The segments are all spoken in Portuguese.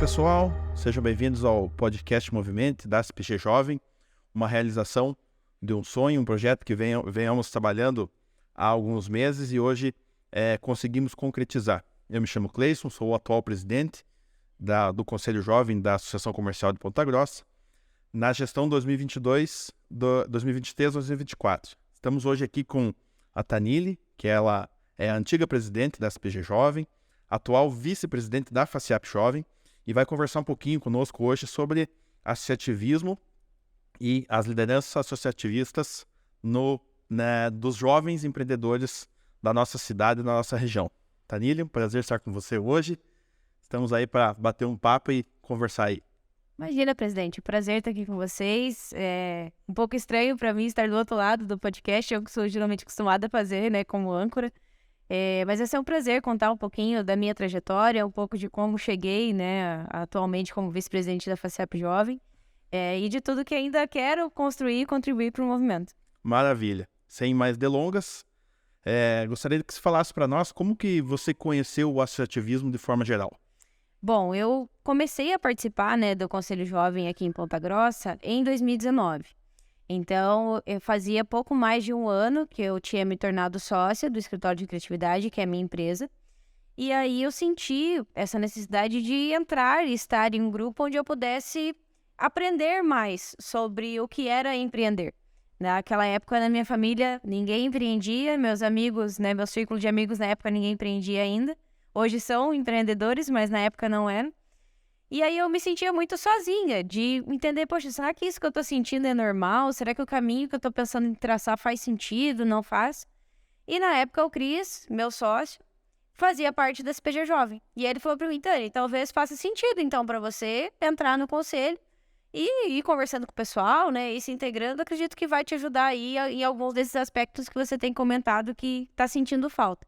pessoal, sejam bem-vindos ao podcast Movimento da SPG Jovem, uma realização de um sonho, um projeto que venhamos trabalhando há alguns meses e hoje conseguimos concretizar. Eu me chamo Cleison, sou o atual presidente do Conselho Jovem da Associação Comercial de Ponta Grossa, na gestão 2023-2024. Estamos hoje aqui com a Tanile, que ela é a antiga presidente da SPG Jovem, atual vice-presidente da FACIAP Jovem, e vai conversar um pouquinho conosco hoje sobre associativismo e as lideranças associativistas dos jovens empreendedores da nossa cidade e da nossa região. Tanile, um prazer estar com você hoje. Estamos aí para bater um papo e conversar aí. Imagina, presidente, prazer estar aqui com vocês. É um pouco estranho para mim estar do outro lado do podcast, eu que sou geralmente acostumada a fazer, né, como âncora. Mas vai ser um prazer contar um pouquinho da minha trajetória, um pouco de como cheguei, né, atualmente como vice-presidente da FACIAP Jovem, e de tudo que ainda quero construir e contribuir para o movimento. Maravilha. Sem mais delongas, gostaria que você falasse para nós como que você conheceu o associativismo de forma geral. Bom, eu comecei a participar, né, do Conselho Jovem aqui em Ponta Grossa em 2019. Então, eu fazia pouco mais de um ano que eu tinha me tornado sócia do Escritório de Criatividade, que é a minha empresa. E aí eu senti essa necessidade de entrar e estar em um grupo onde eu pudesse aprender mais sobre o que era empreender. Naquela época, na minha família, ninguém empreendia, meus amigos, né, meu círculo de amigos na época, ninguém empreendia ainda. Hoje são empreendedores, mas na época não eram. E aí eu me sentia muito sozinha, de entender, poxa, será que isso que eu tô sentindo é normal? Será que o caminho que eu tô pensando em traçar faz sentido, não faz? E na época o Cris, meu sócio, fazia parte da SPG Jovem. E ele falou pra mim, Tani, talvez faça sentido então pra você entrar no conselho e ir conversando com o pessoal, né, e se integrando, acredito que vai te ajudar aí em alguns desses aspectos que você tem comentado que tá sentindo falta.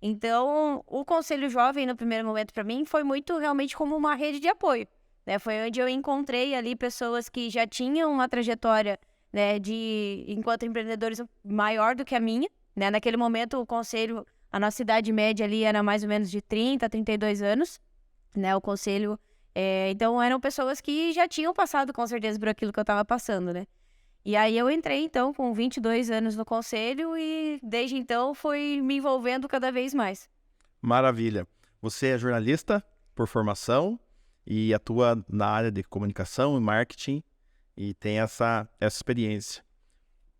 Então, o Conselho Jovem, no primeiro momento, para mim, foi muito realmente como uma rede de apoio, né? Foi onde eu encontrei ali pessoas que já tinham uma trajetória, né, enquanto empreendedores maior do que a minha, né? Naquele momento, o Conselho, a nossa idade média ali era mais ou menos de 30 a 32 anos, né? O Conselho, então, eram pessoas que já tinham passado, com certeza, por aquilo que eu estava passando, né? E aí eu entrei, então, com 22 anos no conselho e, desde então, fui me envolvendo cada vez mais. Maravilha. Você é jornalista por formação e atua na área de comunicação e marketing e tem essa experiência.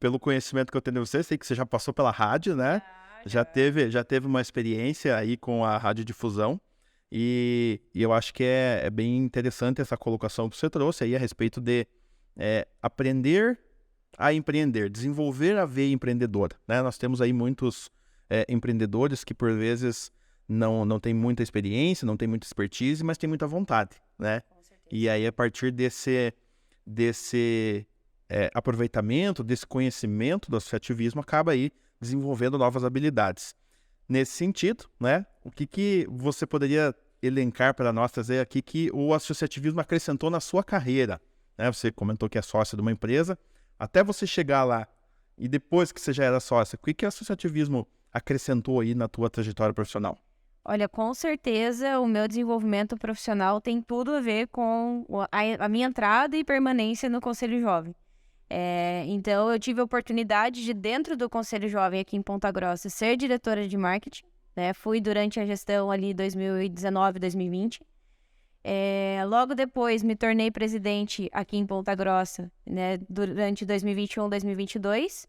Pelo conhecimento que eu tenho de você, sei que você já passou pela rádio, né? Já teve uma experiência aí com a radiodifusão e eu acho que é bem interessante essa colocação que você trouxe aí a respeito de aprender a empreender, desenvolver a veia empreendedora, né? Nós temos aí muitos empreendedores que por vezes não têm muita experiência, não têm muita expertise, mas têm muita vontade, né? E aí a partir desse aproveitamento, desse conhecimento do associativismo, acaba aí desenvolvendo novas habilidades. Nesse sentido, né? O que você poderia elencar para nós, trazer aqui que o associativismo acrescentou na sua carreira, né? Você comentou que é sócia de uma empresa. Até você chegar lá e depois que você já era sócia, o que o associativismo acrescentou aí na tua trajetória profissional? Olha, com certeza o meu desenvolvimento profissional tem tudo a ver com a minha entrada e permanência no Conselho Jovem. Então, eu tive a oportunidade de, dentro do Conselho Jovem aqui em Ponta Grossa, ser diretora de marketing, né? Fui durante a gestão ali 2019, 2020. Logo depois me tornei presidente aqui em Ponta Grossa, né, durante 2021, 2022.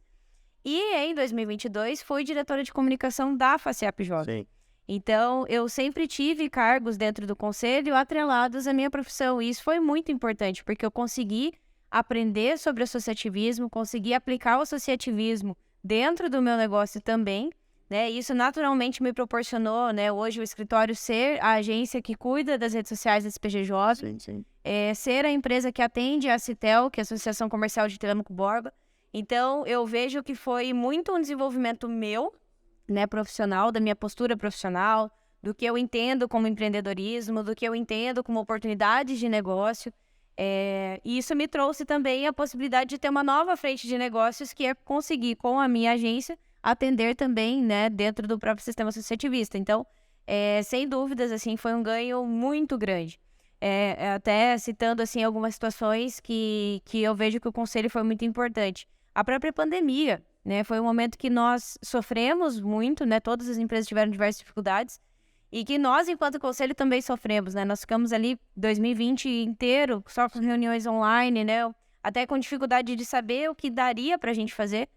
E em 2022 fui diretora de comunicação da FACIAP Jovem. Sim. Então, eu sempre tive cargos dentro do conselho atrelados à minha profissão. E isso foi muito importante, porque eu consegui aprender sobre associativismo, consegui aplicar o associativismo dentro do meu negócio também, né? Isso naturalmente me proporcionou, né, hoje o escritório ser a agência que cuida das redes sociais da SPG Jovem, ser a empresa que atende a Citel, que é a Associação Comercial de Telêmaco Borba. Então, eu vejo que foi muito um desenvolvimento meu, né, profissional, da minha postura profissional, do que eu entendo como empreendedorismo, do que eu entendo como oportunidades de negócio. E isso me trouxe também a possibilidade de ter uma nova frente de negócios, que é conseguir, com a minha agência, atender também, né, dentro do próprio sistema associativista. Então, sem dúvidas, assim, foi um ganho muito grande. até citando assim algumas situações que eu vejo que o conselho foi muito importante. A própria pandemia, né, foi um momento que nós sofremos muito, né, todas as empresas tiveram diversas dificuldades, e que nós, enquanto conselho, também sofremos, né, nós ficamos ali 2020 inteiro só com reuniões online, né, até com dificuldade de saber o que daria pra gente fazer,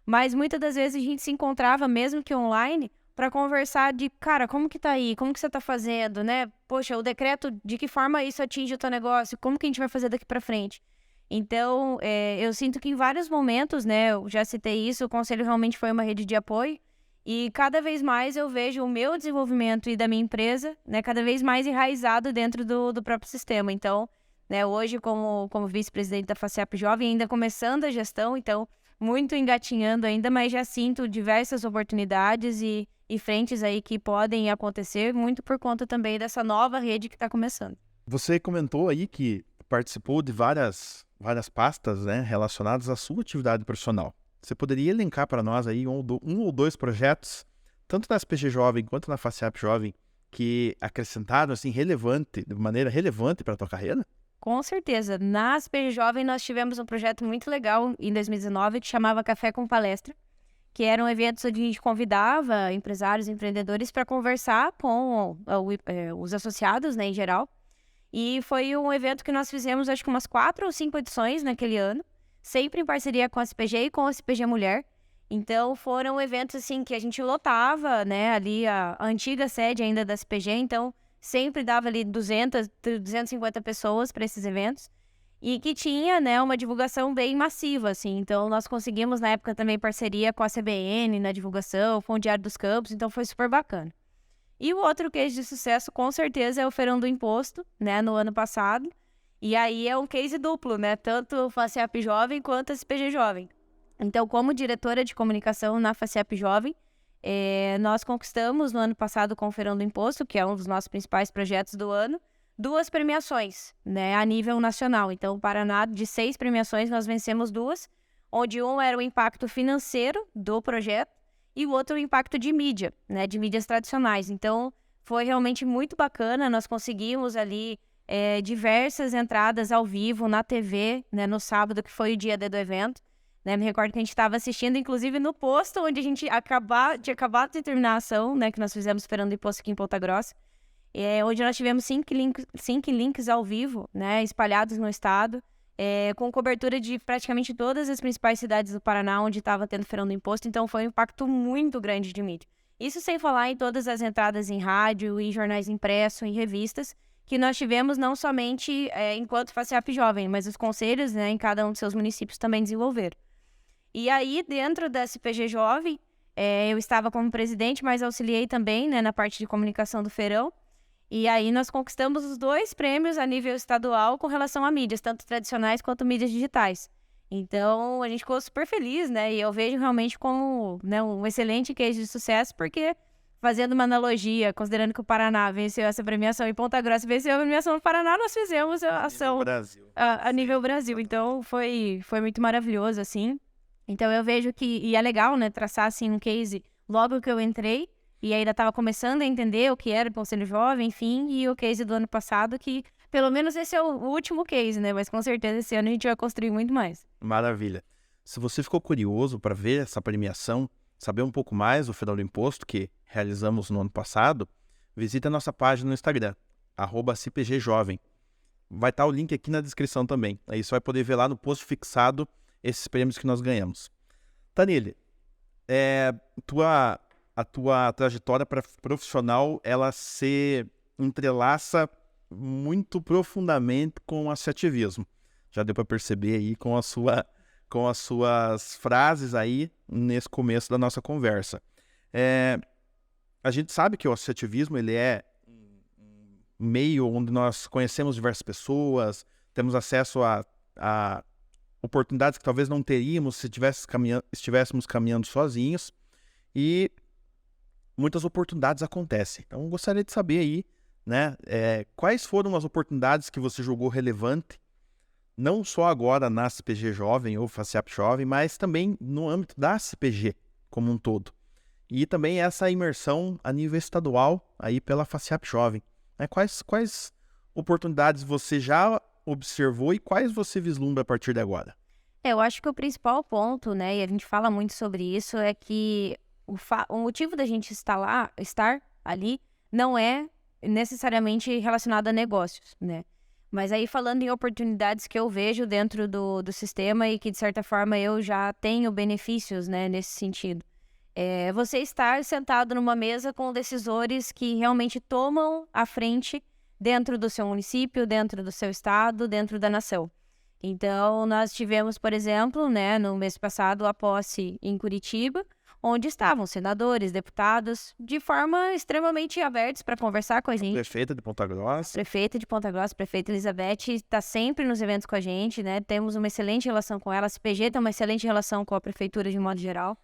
mas muitas das vezes a gente se encontrava, mesmo que online, para conversar de, cara, como que tá aí? Como que você tá fazendo, né? Poxa, o decreto, de que forma isso atinge o teu negócio? Como que a gente vai fazer daqui para frente? Então, eu sinto que em vários momentos, né, eu já citei isso, o conselho realmente foi uma rede de apoio e cada vez mais eu vejo o meu desenvolvimento e da minha empresa, né, cada vez mais enraizado dentro do próprio sistema. Então, né, hoje como vice-presidente da FACEP Jovem, ainda começando a gestão, então, muito engatinhando ainda, mas já sinto diversas oportunidades e frentes aí que podem acontecer, muito por conta também dessa nova rede que está começando. Você comentou aí que participou de várias pastas, né, relacionadas à sua atividade profissional. Você poderia elencar para nós aí um ou dois projetos, tanto na SPG Jovem quanto na FACEP Jovem, que acrescentaram assim, de maneira relevante para a tua carreira? Com certeza. Na SPG Jovem nós tivemos um projeto muito legal em 2019 que chamava Café com Palestra, que eram eventos onde a gente convidava empresários, empreendedores para conversar com os associados, né, em geral. E foi um evento que nós fizemos, acho que umas 4 ou 5 edições naquele ano, sempre em parceria com a SPG e com a SPG Mulher. Então, foram eventos, assim, que a gente lotava, né, ali a antiga sede ainda da SPG, então sempre dava ali 250 pessoas para esses eventos. E que tinha, né, uma divulgação bem massiva, assim. Então, nós conseguimos, na época, também parceria com a CBN na divulgação, com o Diário dos Campos, então foi super bacana. E o outro case de sucesso, com certeza, é o Feirão do Imposto, né, no ano passado. E aí é um case duplo, né, tanto o FACEP Jovem quanto a SPG Jovem. Então, como diretora de comunicação na FACEP Jovem, nós conquistamos no ano passado com o Feirão do Imposto, que é um dos nossos principais projetos do ano, 2 premiações, né, a nível nacional. Então, o Paraná, de 6 premiações, nós vencemos 2, onde um era o impacto financeiro do projeto e o outro o impacto de mídia, né, de mídias tradicionais. Então, foi realmente muito bacana, nós conseguimos ali diversas entradas ao vivo na TV, né, no sábado, que foi o dia do evento. Né, me recordo que a gente estava assistindo, inclusive, no posto onde a gente tinha acabado de terminar a ação, né, que nós fizemos esperando o imposto aqui em Ponta Grossa. Onde nós tivemos 5 links ao vivo, né, espalhados no estado, com cobertura de praticamente todas as principais cidades do Paraná onde estava tendo feirão do imposto, então foi um impacto muito grande de mídia. Isso sem falar em todas as entradas em rádio, em jornais impressos, em revistas, que nós tivemos não somente enquanto FACEP Jovem, mas os conselhos, né, em cada um dos seus municípios também desenvolveram. E aí, dentro da SPG Jovem, eu estava como presidente, mas auxiliei também, né, na parte de comunicação do feirão. E aí nós conquistamos os 2 prêmios a nível estadual com relação a mídias, tanto tradicionais quanto mídias digitais. Então, a gente ficou super feliz, né? E eu vejo realmente como, né, um excelente case de sucesso, porque, fazendo uma analogia, considerando que o Paraná venceu essa premiação e Ponta Grossa venceu a premiação no Paraná, nós fizemos a ação a nível Brasil. Então, foi muito maravilhoso, assim. Então, eu vejo que, e é legal, né, traçar, assim, um case logo que eu entrei, e ainda estava começando a entender o que era o Conselho Jovem, enfim, e o case do ano passado, que pelo menos esse é o último case, né? Mas com certeza esse ano a gente vai construir muito mais. Maravilha. Se você ficou curioso para ver essa premiação, saber um pouco mais do Feirão do Imposto que realizamos no ano passado, visite a nossa página no Instagram, @CPGJovem. Vai estar o link aqui na descrição também. Aí você vai poder ver lá no post fixado esses prêmios que nós ganhamos. Tanile, a tua trajetória profissional, ela se entrelaça muito profundamente com o associativismo. Já deu para perceber aí com as suas frases aí nesse começo da nossa conversa. A gente sabe que o associativismo, ele é um meio onde nós conhecemos diversas pessoas, temos acesso a oportunidades que talvez não teríamos se estivéssemos caminhando sozinhos, e muitas oportunidades acontecem. Então, eu gostaria de saber aí, né, quais foram as oportunidades que você julgou relevante, não só agora na CPG Jovem ou FACEP Jovem, mas também no âmbito da CPG como um todo. E também essa imersão a nível estadual aí pela FACEP Jovem. Quais oportunidades você já observou e quais você vislumbra a partir de agora? Eu acho que o principal ponto, né, e a gente fala muito sobre isso, é que o motivo da gente estar ali não é necessariamente relacionado a negócios, né? Mas aí falando em oportunidades que eu vejo dentro do sistema e que, de certa forma, eu já tenho benefícios, né, nesse sentido. É você estar sentado numa mesa com decisores que realmente tomam a frente dentro do seu município, dentro do seu estado, dentro da nação. Então, nós tivemos, por exemplo, né, no mês passado, a posse em Curitiba, onde estavam senadores, deputados, de forma extremamente abertos para conversar com a gente. Prefeita de Ponta Grossa. Prefeita de Ponta Grossa, prefeita Elizabeth, está sempre nos eventos com a gente, né? Temos uma excelente relação com ela, a CPG tem uma excelente relação com a prefeitura de modo geral.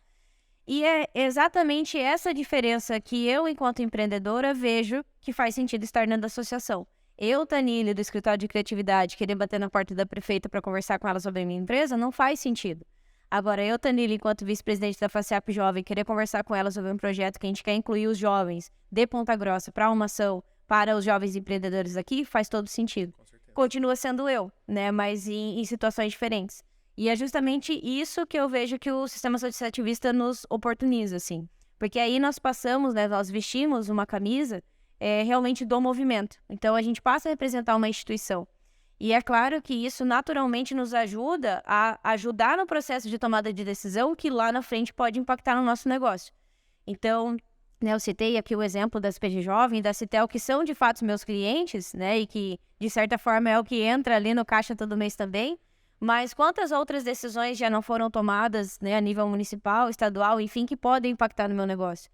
E é exatamente essa diferença que eu, enquanto empreendedora, vejo que faz sentido estar dentro da associação. Eu, Tanile, do escritório de criatividade, querer bater na porta da prefeita para conversar com ela sobre a minha empresa, não faz sentido. Agora, eu, Tanile, enquanto vice-presidente da FACEAP Jovem, querer conversar com ela sobre um projeto que a gente quer incluir os jovens de Ponta Grossa para uma ação para os jovens empreendedores aqui, faz todo sentido. Continua sendo eu, né? Mas em situações diferentes. E é justamente isso que eu vejo que o sistema associativista nos oportuniza, assim. Porque aí nós passamos, né? Nós vestimos uma camisa realmente do movimento. Então, a gente passa a representar uma instituição. E é claro que isso naturalmente nos ajuda a ajudar no processo de tomada de decisão que lá na frente pode impactar no nosso negócio. Então, né, eu citei aqui o exemplo da CPG Jovem e da Citel, que são de fato meus clientes, né, e que de certa forma é o que entra ali no caixa todo mês também. Mas quantas outras decisões já não foram tomadas, né, a nível municipal, estadual, enfim, que podem impactar no meu negócio?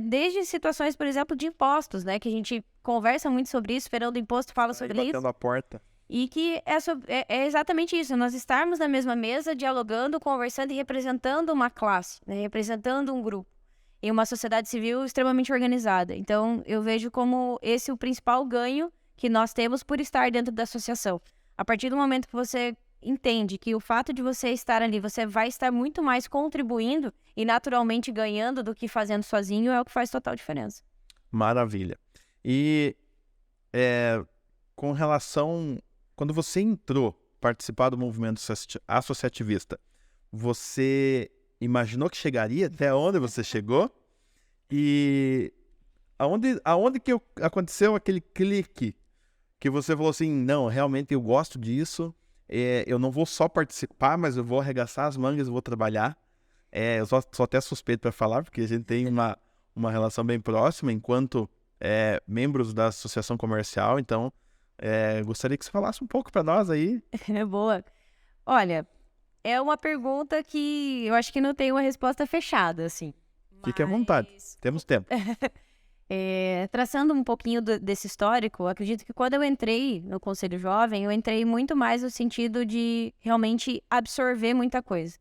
Desde situações, por exemplo, de impostos, né, que a gente conversa muito sobre isso, Feirão do Imposto fala sobre isso. Batendo a porta. E que é exatamente isso, nós estarmos na mesma mesa, dialogando, conversando e representando uma classe, né, representando um grupo, em uma sociedade civil extremamente organizada. Então, eu vejo como esse o principal ganho que nós temos por estar dentro da associação. A partir do momento que você entende que o fato de você estar ali, você vai estar muito mais contribuindo e naturalmente ganhando do que fazendo sozinho, é o que faz total diferença. Maravilha. E com relação... Quando você entrou participar do movimento associativista, você imaginou que chegaria até onde você chegou? E aonde que aconteceu aquele clique que você falou assim, não, realmente eu gosto disso, eu não vou só participar, mas eu vou arregaçar as mangas e vou trabalhar. Eu sou até suspeito para falar, porque a gente tem uma relação bem próxima enquanto membros da associação comercial, então gostaria que você falasse um pouco para nós aí. Boa. Olha, é uma pergunta que eu acho que não tem uma resposta fechada, assim. Fique à vontade, temos tempo. Traçando um pouquinho desse histórico, acredito que quando eu entrei no Conselho Jovem, eu entrei muito mais no sentido de realmente absorver muita coisa.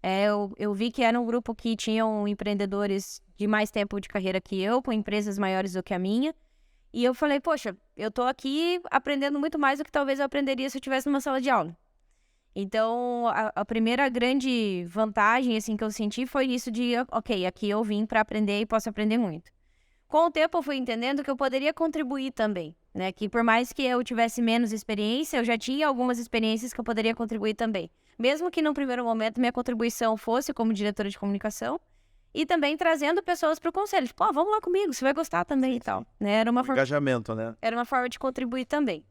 Eu vi que era um grupo que tinham empreendedores de mais tempo de carreira que eu, com empresas maiores do que a minha, e eu falei, poxa, eu tô aqui aprendendo muito mais do que talvez eu aprenderia se eu estivesse numa sala de aula. Então, a primeira grande vantagem assim, que eu senti foi isso de, ok, aqui eu vim para aprender e posso aprender muito. Com o tempo, eu fui entendendo que eu poderia contribuir também, né? Que por mais que eu tivesse menos experiência, eu já tinha algumas experiências que eu poderia contribuir também. Mesmo que no primeiro momento minha contribuição fosse como diretora de comunicação, e também trazendo pessoas para o conselho. Tipo, vamos lá comigo, você vai gostar também e tal. Né? Era uma engajamento, né? Era uma forma de contribuir também.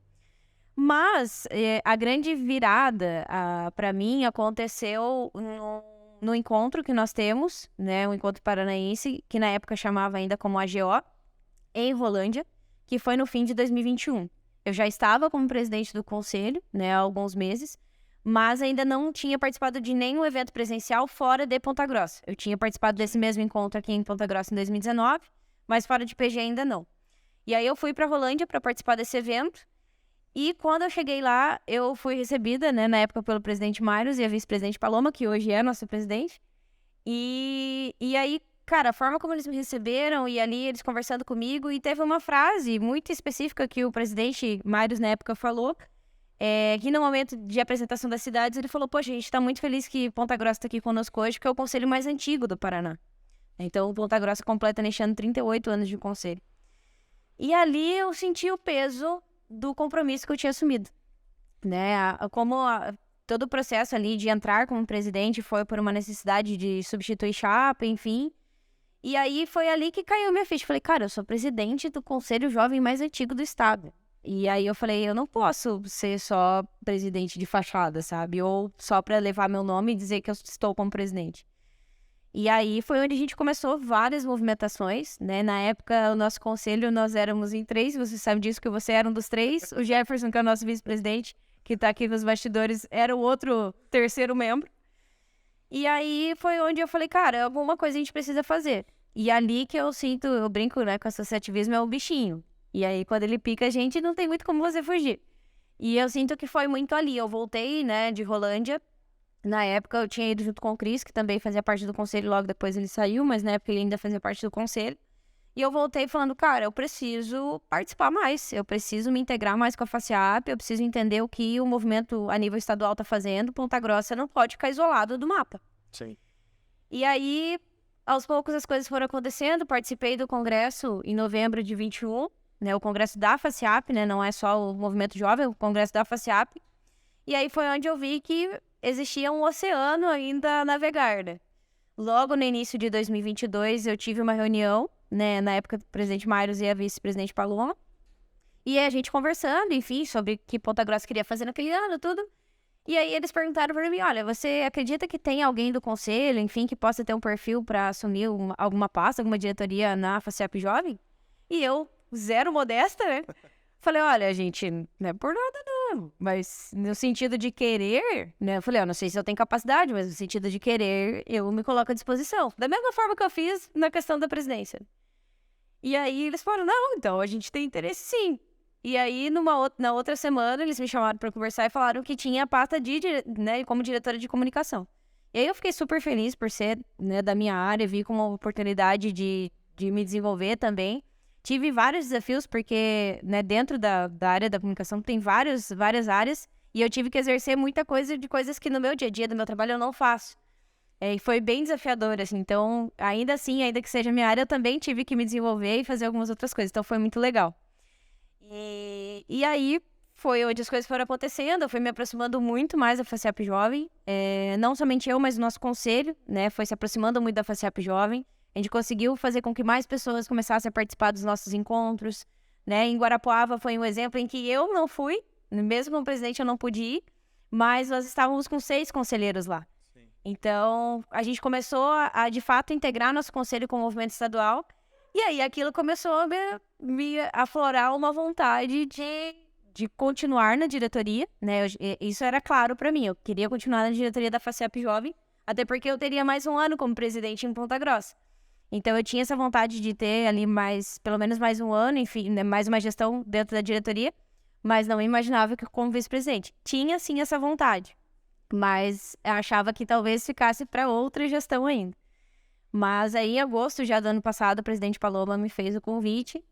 Mas a grande virada para mim aconteceu no encontro que nós temos, né? O Encontro Paranaense, que na época chamava ainda como AGO, em Rolândia, que foi no fim de 2021. Eu já estava como presidente do conselho, né, há alguns meses, mas ainda não tinha participado de nenhum evento presencial fora de Ponta Grossa. Eu tinha participado desse mesmo encontro aqui em Ponta Grossa em 2019, mas fora de PG ainda não. E aí eu fui para Rolândia para participar desse evento, e quando eu cheguei lá, eu fui recebida, né, na época pelo presidente Mairos e a vice-presidente Paloma, que hoje é nossa presidente. E aí, cara, a forma como eles me receberam e ali eles conversando comigo, e teve uma frase muito específica que o presidente Mairos na época falou, que no momento de apresentação das cidades, ele falou, poxa, a gente está muito feliz que Ponta Grossa está aqui conosco hoje, porque é o conselho mais antigo do Paraná. Então, Ponta Grossa completa neste ano 38 anos de conselho. E ali eu senti o peso do compromisso que eu tinha assumido, né? Todo o processo ali de entrar como presidente foi por uma necessidade de substituir chapa, enfim. E aí foi ali que caiu minha ficha. Falei, cara, eu sou presidente do Conselho Jovem mais antigo do estado. E aí eu falei, eu não posso ser só presidente de fachada, sabe? Ou só para levar meu nome e dizer que eu estou como presidente. E aí foi onde a gente começou várias movimentações, né? Na época, o nosso conselho, nós éramos em 3, você sabe disso, que você era um dos 3. O Jefferson, que é o nosso vice-presidente, que tá aqui nos bastidores, era o outro terceiro membro. E aí foi onde eu falei, cara, alguma coisa a gente precisa fazer. E ali que eu sinto, eu brinco, né, com associativismo, é o bichinho. E aí quando ele pica a gente, não tem muito como você fugir. E eu sinto que foi muito ali. Eu voltei, né, de Rolândia. Na época eu tinha ido junto com o Cris, que também fazia parte do conselho, logo depois ele saiu, mas na época ele ainda fazia parte do conselho. E eu voltei falando, cara, eu preciso participar mais, eu preciso me integrar mais com a FACEAP, eu preciso entender o que o movimento a nível estadual está fazendo. Ponta Grossa não pode ficar isolado do mapa. Sim. E aí, aos poucos as coisas foram acontecendo, participei do congresso em novembro de 21, né, o congresso da FACEAP, né, não é só o movimento jovem, é o congresso da FACEAP. E aí foi onde eu vi que existia um oceano ainda a navegar, né? Logo no início de 2022, eu tive uma reunião, né, na época do presidente Mairos e a vice-presidente Paloma, e a gente conversando, enfim, sobre o que Ponta Grossa queria fazer naquele ano, tudo. E aí eles perguntaram para mim, olha, você acredita que tem alguém do conselho, enfim, que possa ter um perfil para assumir alguma pasta, alguma diretoria na FACEAP Jovem? E eu, zero modesta, né? Falei, olha, gente, não é por nada não, mas no sentido de querer, né? Eu falei, não sei se eu tenho capacidade, mas no sentido de querer, eu me coloco à disposição. Da mesma forma que eu fiz na questão da presidência. E aí eles falaram, não, então a gente tem interesse sim. E aí na outra semana eles me chamaram para conversar e falaram que tinha a pasta né, como diretora de comunicação. E aí eu fiquei super feliz por ser, né, da minha área, vi como uma oportunidade de me desenvolver também. Tive vários desafios, porque, né, dentro da área da comunicação tem várias áreas, e eu tive que exercer muita coisa de coisas que no meu dia a dia, do meu trabalho, eu não faço. E foi bem desafiador, assim, então, ainda assim, ainda que seja minha área, eu também tive que me desenvolver e fazer algumas outras coisas, então foi muito legal. E aí, foi onde as coisas foram acontecendo, eu fui me aproximando muito mais da FACEAP Jovem, não somente eu, mas o nosso conselho, né, foi se aproximando muito da FACEAP Jovem. A gente conseguiu fazer com que mais pessoas começassem a participar dos nossos encontros, né? Em Guarapuava foi um exemplo em que eu não fui, mesmo como presidente eu não pude ir, mas nós estávamos com 6 conselheiros lá. Sim. Então, a gente começou a, de fato, integrar nosso conselho com o movimento estadual, e aí aquilo começou a me aflorar uma vontade de continuar na diretoria, né? Isso era claro para mim, eu queria continuar na diretoria da FACEAP Jovem, até porque eu teria mais um ano como presidente em Ponta Grossa. Então, eu tinha essa vontade de ter ali pelo menos mais um ano, enfim, né, mais uma gestão dentro da diretoria, mas não imaginava que como vice-presidente. Tinha, sim, essa vontade, mas achava que talvez ficasse para outra gestão ainda. Mas aí, em agosto já do ano passado, o presidente Paloma me fez o convite,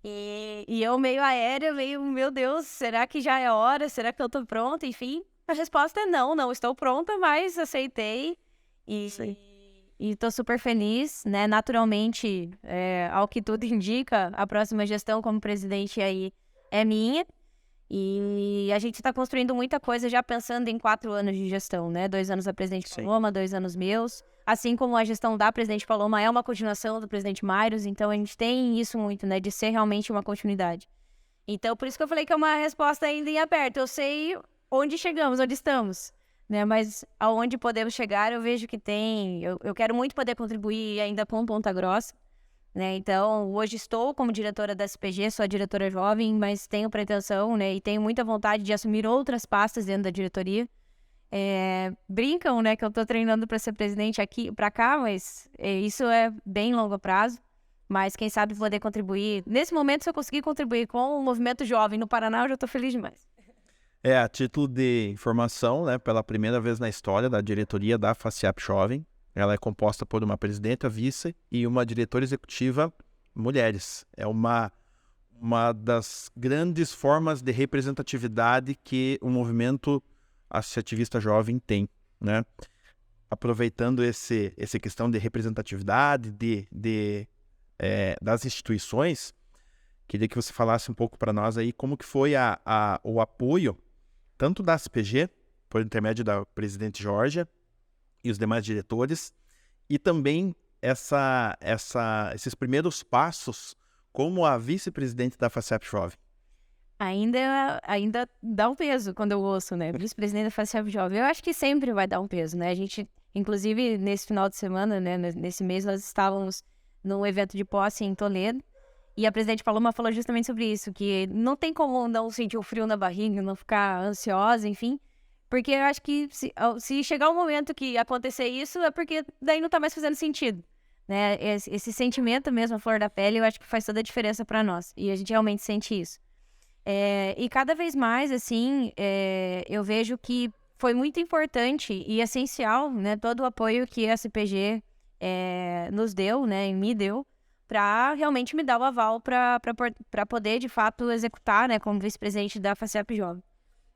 e eu meio aérea, meio, meu Deus, será que já é hora? Será que eu tô pronta? Enfim, a resposta é não estou pronta, mas aceitei e estou super feliz, né? Naturalmente, ao que tudo indica, a próxima gestão como presidente aí é minha. E a gente está construindo muita coisa já pensando em 4 anos de gestão, né? 2 anos da presidente Paloma, 2 anos meus. Assim como a gestão da presidente Paloma é uma continuação do presidente Mairos, então a gente tem isso muito, né? De ser realmente uma continuidade. Então, por isso que eu falei que é uma resposta ainda em aberto. Eu sei onde chegamos, onde estamos, né? Mas aonde podemos chegar, eu vejo que tem... Eu quero muito poder contribuir ainda com Ponta Grossa, né? Então, hoje estou como diretora da SPG, sou a diretora jovem, mas tenho pretensão, né? E tenho muita vontade de assumir outras pastas dentro da diretoria. Brincam, né? Que eu estou treinando para ser presidente aqui para cá, mas isso é bem longo prazo. Mas quem sabe poder contribuir. Nesse momento, se eu conseguir contribuir com o movimento jovem no Paraná, eu já estou feliz demais. A título de informação, né, pela primeira vez na história da diretoria da FACEAP Jovem, ela é composta por uma presidenta, vice e uma diretora executiva mulheres. É uma das grandes formas de representatividade que o movimento associativista jovem tem, né? Aproveitando essa questão de representatividade das instituições, Queria que você falasse um pouco para nós aí como que foi o apoio, tanto da CPG, por intermédio da presidente Georgia e os demais diretores, e também esses primeiros passos como a vice-presidente da FACEP Jovem. Ainda dá um peso quando eu ouço, né? Vice-presidente da FACEP Jovem. Eu acho que sempre vai dar um peso, né? A gente, inclusive, nesse final de semana, né? Nesse mês, nós estávamos num evento de posse em Toledo. E a presidente Paloma falou justamente sobre isso, que não tem como não sentir o frio na barriga, não ficar ansiosa, enfim. Porque eu acho que se chegar um momento que acontecer isso, é porque daí não tá mais fazendo sentido, né? Esse sentimento mesmo, a flor da pele, eu acho que faz toda a diferença para nós. E a gente realmente sente isso. E cada vez mais, assim, eu vejo que foi muito importante e essencial, né? Todo o apoio que a CPG nos deu, né? E me deu, para realmente me dar o aval para poder, de fato, executar, né? Como vice-presidente da FACEP Jovem.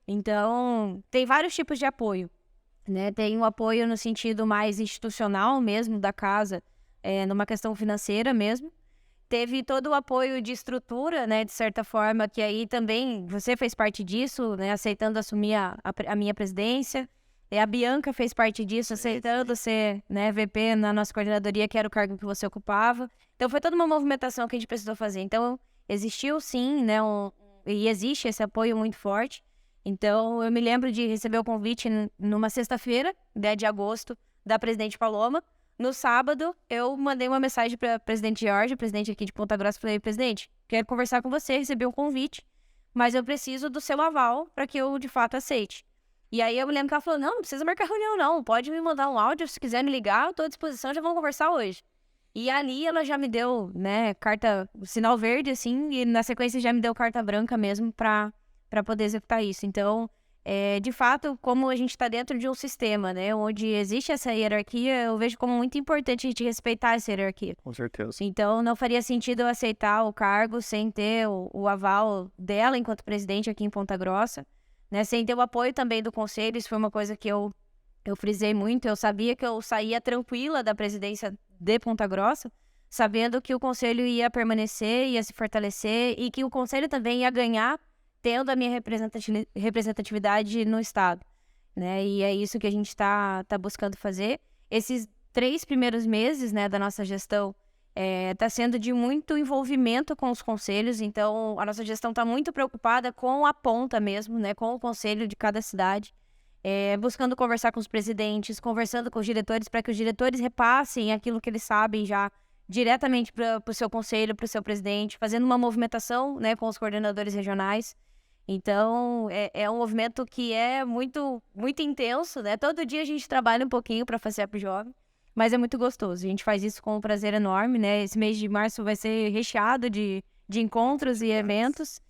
Então, tem vários tipos de apoio, né? Tem um apoio no sentido mais institucional mesmo da casa, numa questão financeira mesmo. Teve todo o apoio de estrutura, né? De certa forma, que aí também você fez parte disso, né? Aceitando assumir a minha presidência. A Bianca fez parte disso, aceitando ser, né, VP na nossa coordenadoria, que era o cargo que você ocupava. Então, foi toda uma movimentação que a gente precisou fazer. Então, existiu sim, né? E existe esse apoio muito forte. Então, eu me lembro de receber o convite numa sexta-feira, 10 de agosto, da presidente Paloma. No sábado, eu mandei uma mensagem para a presidente Georgia, presidente aqui de Ponta Grossa, falei, presidente, quero conversar com você, recebi um convite, mas eu preciso do seu aval para que eu, de fato, aceite. E aí, eu me lembro que ela falou, não precisa marcar reunião, não, pode me mandar um áudio, se quiser me ligar, eu estou à disposição, já vamos conversar hoje. E ali, ela já me deu, né, sinal verde, assim, e na sequência já me deu carta branca mesmo para poder executar isso. Então, de fato, como a gente está dentro de um sistema, né, onde existe essa hierarquia, eu vejo como muito importante a gente respeitar essa hierarquia. Com certeza. Então, não faria sentido eu aceitar o cargo sem ter o aval dela enquanto presidente aqui em Ponta Grossa, né, sem ter o apoio também do conselho. Isso foi uma coisa que eu frisei muito. Eu sabia que eu saía tranquila da presidência de Ponta Grossa, sabendo que o conselho ia permanecer, ia se fortalecer e que o conselho também ia ganhar tendo a minha representatividade no Estado, né? E é isso que a gente tá buscando fazer. Esses 3 primeiros meses, né, da nossa gestão tá sendo de muito envolvimento com os conselhos. Então, a nossa gestão está muito preocupada com a ponta mesmo, né, com o conselho de cada cidade, buscando conversar com os presidentes, conversando com os diretores, para que os diretores repassem aquilo que eles sabem já diretamente para o seu conselho, para o seu presidente, fazendo uma movimentação, né, com os coordenadores regionais. Então, é um movimento que é muito, muito intenso, né? Todo dia a gente trabalha um pouquinho para fazer a Jovem, mas é muito gostoso. A gente faz isso com um prazer enorme, né? Esse mês de março vai ser recheado de encontros e eventos.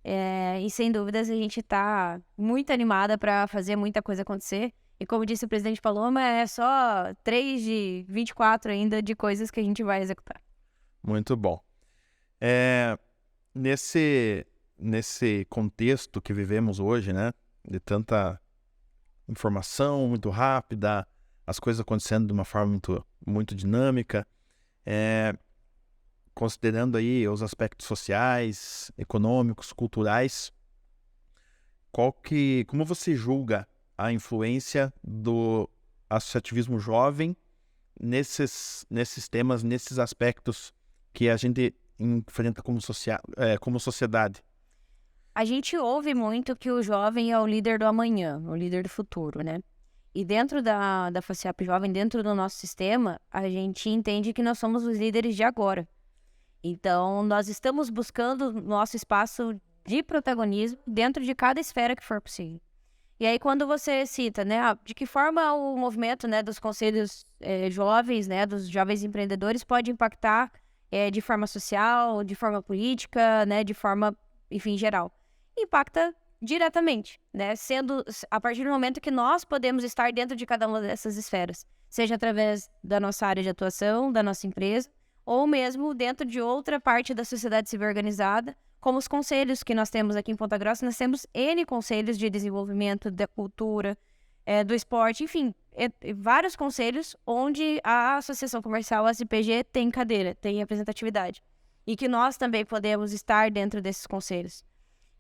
E sem dúvidas a gente está muito animada para fazer muita coisa acontecer. E como disse o presidente Paloma, é só 3 de 24 ainda de coisas que a gente vai executar. Muito bom. Nesse contexto que vivemos hoje, né, de tanta informação muito rápida, as coisas acontecendo de uma forma muito, muito dinâmica, considerando aí os sociais, econômicos, culturais, como você julga a influência do associativismo jovem nesses temas, nesses aspectos que a gente enfrenta como sociedade? A gente ouve muito que o jovem é o líder do amanhã, o líder do futuro, né? E dentro da FACEP Jovem, dentro do nosso sistema, a gente entende que nós somos os líderes de agora. Então, nós estamos buscando nosso espaço de protagonismo dentro de cada esfera que for possível. E aí, quando você cita, né, de que forma o movimento, né, dos conselhos jovens, né, dos jovens empreendedores pode impactar de forma social, de forma política, né, de forma, enfim, geral. Impacta diretamente, né, sendo a partir do momento que nós podemos estar dentro de cada uma dessas esferas, seja através da nossa área de atuação, da nossa empresa, ou mesmo dentro de outra parte da sociedade civil organizada, como os conselhos que nós temos aqui em Ponta Grossa. Nós temos N conselhos de desenvolvimento da cultura, do esporte, enfim, vários conselhos onde a Associação Comercial, a CPG, tem cadeira, tem representatividade. e que nós também podemos estar dentro desses conselhos.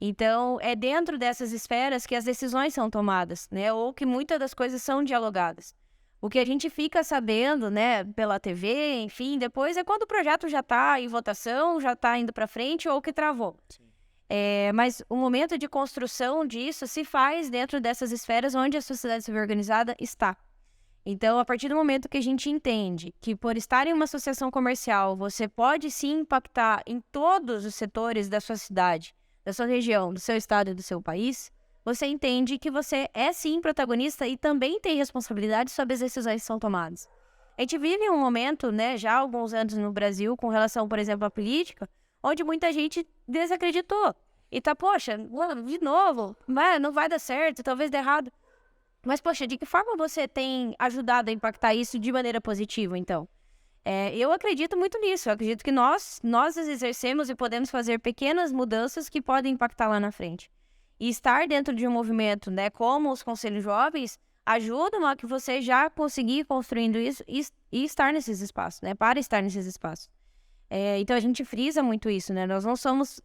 Então, é dentro dessas esferas que as decisões são tomadas, né? Ou que muitas das coisas são dialogadas. O que a gente fica sabendo, né, pela TV, enfim, depois é quando o projeto já está em votação, já está indo para frente ou que travou. Mas o momento de construção disso se faz dentro dessas esferas onde a sociedade civil organizada está. Então, a partir do momento que a gente entende que por estar em uma associação comercial, você pode sim impactar em todos os setores da sua cidade, da sua região, do seu estado e do seu país, você entende que você é sim protagonista e também tem responsabilidade sobre as decisões que são tomadas. A gente vive um momento, né, já há alguns anos no Brasil, com relação, por exemplo, à política, onde muita gente desacreditou. E tá, poxa, de novo, não vai dar certo, talvez dê errado. Mas, poxa, de que forma você tem ajudado a impactar isso de maneira positiva, então? Eu acredito muito nisso. Eu acredito que nós exercemos e podemos fazer pequenas mudanças que podem impactar lá na frente. E estar dentro de um movimento, né, como os conselhos jovens, ajudam a que você já conseguir ir construindo isso e estar nesses espaços, né, para estar nesses espaços. Então, a gente frisa muito isso, né? Nós não somos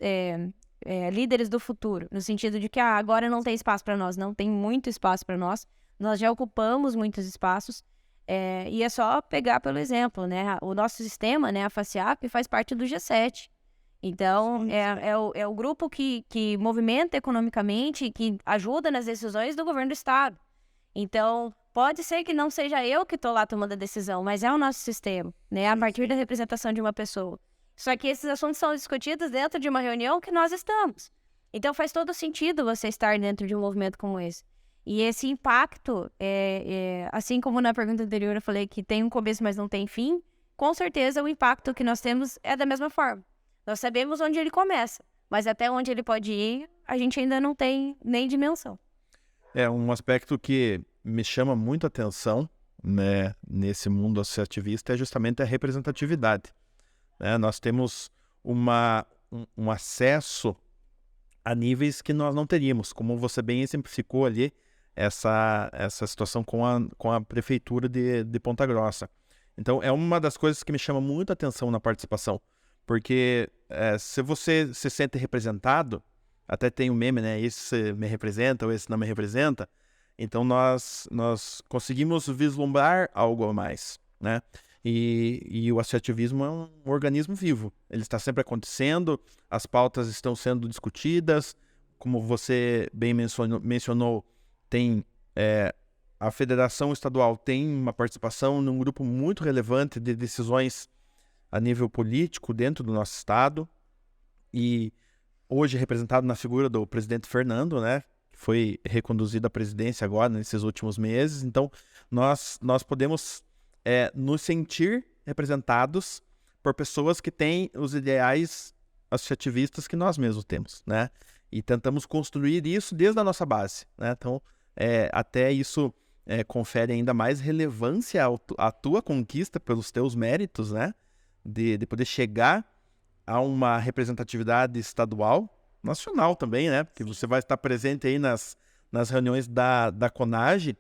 líderes do futuro, no sentido de que agora não tem espaço para nós. Não, tem muito espaço para nós. Nós já ocupamos muitos espaços. E é só pegar pelo exemplo, né? O nosso sistema, né, a FACIAP, faz parte do G7. Então, é o grupo que movimenta economicamente, que ajuda nas decisões do governo do Estado. Então, pode ser que não seja eu que estou lá tomando a decisão, mas é o nosso sistema, né? A partir da representação de uma pessoa. Só que esses assuntos são discutidos dentro de uma reunião que nós estamos. Então, faz todo sentido você estar dentro de um movimento como esse. E esse impacto, assim como na pergunta anterior eu falei que tem um começo, mas não tem fim, com certeza o impacto que nós temos é da mesma forma. Nós sabemos onde ele começa, mas até onde ele pode ir, a gente ainda não tem nem dimensão. Um aspecto que me chama muito a atenção, né, nesse mundo associativista é justamente a representatividade. Nós temos um acesso a níveis que nós não teríamos, como você bem exemplificou ali, essa situação com a prefeitura de Ponta Grossa. Então, é uma das coisas que me chama muito a atenção na participação, porque se você se sente representado, até tem um meme, né? Esse me representa ou esse não me representa. Então, nós conseguimos vislumbrar algo a mais, né? E o associativismo é um organismo vivo. Ele está sempre acontecendo, as pautas estão sendo discutidas. Como você bem mencionou, tem a Federação Estadual tem uma participação num grupo muito relevante de decisões a nível político dentro do nosso estado. E hoje representado na figura do presidente Fernando, né? Que foi reconduzido à presidência agora, nesses últimos meses. Então, nós podemos nos sentir representados por pessoas que têm os ideais associativistas que nós mesmos temos, né? E tentamos construir isso desde a nossa base, né? Então, até isso confere ainda mais relevância à tua conquista pelos teus méritos, né? De poder chegar a uma representatividade estadual, nacional também, né? Porque você vai estar presente aí nas reuniões da CONAGE.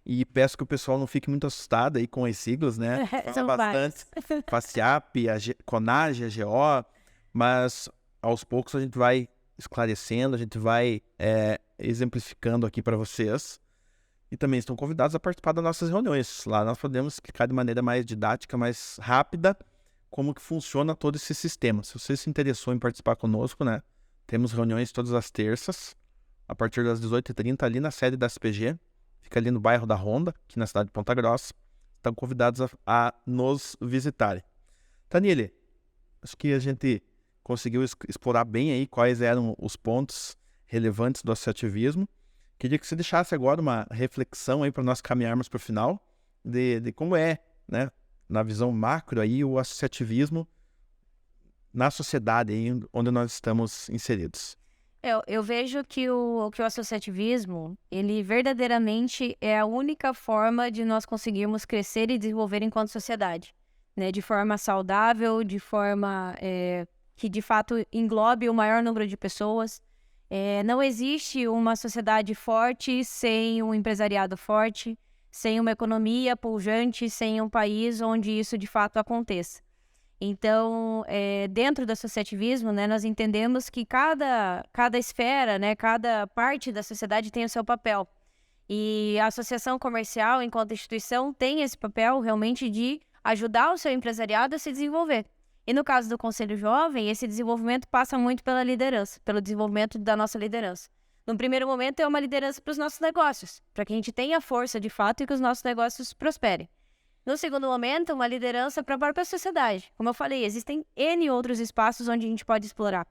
E peço que o pessoal não fique muito assustado aí com as siglas, né? Fala bastante. FACIAP, CONAGE, AGO, mas aos poucos a gente vai esclarecendo, a gente vai exemplificando aqui para vocês. E também estão convidados a participar das nossas reuniões. Lá nós podemos explicar de maneira mais didática, mais rápida, como que funciona todo esse sistema. Se você se interessou em participar conosco, né? Temos reuniões todas as terças, a partir das 18h30, ali na sede da SPG. Fica ali no bairro da Ronda, aqui na cidade de Ponta Grossa. Estão convidados a nos visitarem. Tanile, acho que a gente conseguiu explorar bem aí quais eram os pontos relevantes do associativismo. Queria que você deixasse agora uma reflexão aí para nós caminharmos para o final de como né, na visão macro aí, o associativismo na sociedade aí onde nós estamos inseridos. Eu vejo que o associativismo, ele verdadeiramente é a única forma de nós conseguirmos crescer e desenvolver enquanto sociedade, né? De forma saudável, de forma que de fato englobe o maior número de pessoas. Não existe uma sociedade forte sem um empresariado forte, sem uma economia pujante, sem um país onde isso de fato aconteça. Então, dentro do associativismo, né, nós entendemos que cada esfera, né, cada parte da sociedade tem o seu papel. E a associação comercial, enquanto instituição, tem esse papel realmente de ajudar o seu empresariado a se desenvolver. E no caso do Conselho Jovem, esse desenvolvimento passa muito pela liderança, pelo desenvolvimento da nossa liderança. No primeiro momento, é uma liderança para os nossos negócios, para que a gente tenha força de fato e que os nossos negócios prosperem. No segundo momento, uma liderança para a própria sociedade. Como eu falei, existem N outros espaços onde a gente pode explorar,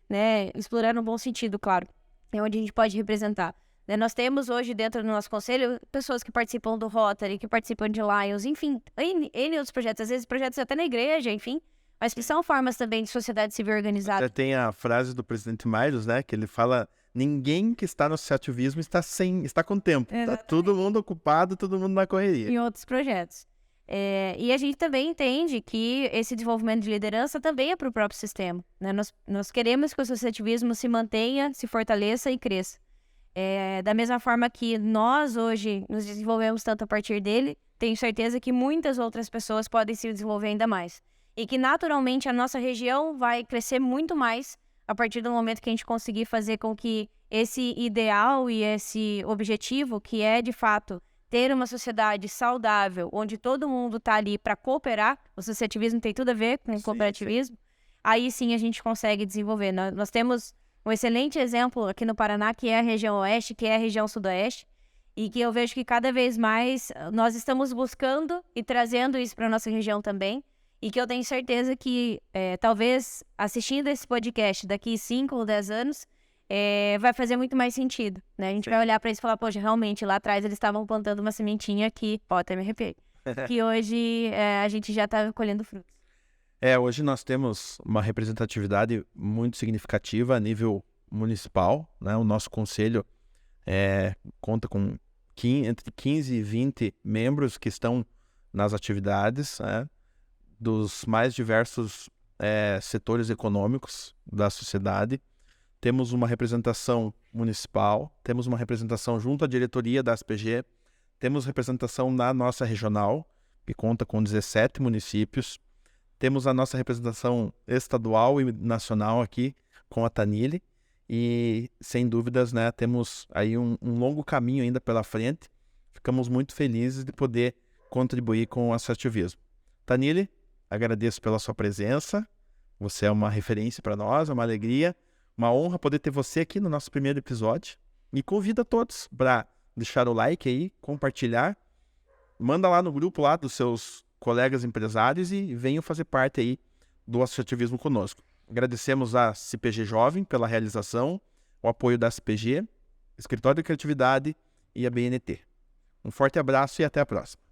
né? Explorar no bom sentido, claro. É onde a gente pode representar. Né? Nós temos hoje dentro do nosso conselho pessoas que participam do Rotary, que participam de Lions, enfim, N outros projetos. Às vezes projetos até na igreja, enfim. Mas que são formas também de sociedade civil organizada. Até tem a frase do presidente Miles, né? Que ele fala... Ninguém que está no associativismo está com tempo. Está todo mundo ocupado, todo mundo na correria. Em outros projetos. E a gente também entende que esse desenvolvimento de liderança também é para o próprio sistema. Né? Nós queremos que o associativismo se mantenha, se fortaleça e cresça. Da mesma forma que nós hoje nos desenvolvemos tanto a partir dele, tenho certeza que muitas outras pessoas podem se desenvolver ainda mais. E que naturalmente a nossa região vai crescer muito mais a partir do momento que a gente conseguir fazer com que esse ideal e esse objetivo, que é de fato ter uma sociedade saudável, onde todo mundo está ali para cooperar, o associativismo tem tudo a ver com o cooperativismo, aí sim a gente consegue desenvolver. Nós temos um excelente exemplo aqui no Paraná, que é a região oeste, que é a região sudoeste, e que eu vejo que cada vez mais nós estamos buscando e trazendo isso para a nossa região também, e que eu tenho certeza que talvez assistindo esse podcast daqui 5 ou 10 anos, vai fazer muito mais sentido, né? A gente vai olhar para isso e falar, poxa, realmente, lá atrás eles estavam plantando uma sementinha que, até me arrepiei, que hoje a gente já está colhendo frutos. Hoje nós temos uma representatividade muito significativa a nível municipal, né? O nosso conselho conta com entre 15 e 20 membros que estão nas atividades, né? Dos mais diversos setores econômicos da sociedade. Temos uma representação municipal, temos uma representação junto à diretoria da SPG, temos representação na nossa regional, que conta com 17 municípios, temos a nossa representação estadual e nacional aqui com a Tanile, e sem dúvidas, né, temos aí um longo caminho ainda pela frente. Ficamos muito felizes de poder contribuir com o associativismo. Tanile, agradeço pela sua presença, você é uma referência para nós, é uma alegria. Uma honra poder ter você aqui no nosso primeiro episódio. E convido a todos para deixar o like aí, compartilhar. Manda lá no grupo lá dos seus colegas empresários e venham fazer parte aí do associativismo conosco. Agradecemos a CPG Jovem pela realização, o apoio da CPG, Escritório de Criatividade e a BNT. Um forte abraço e até a próxima.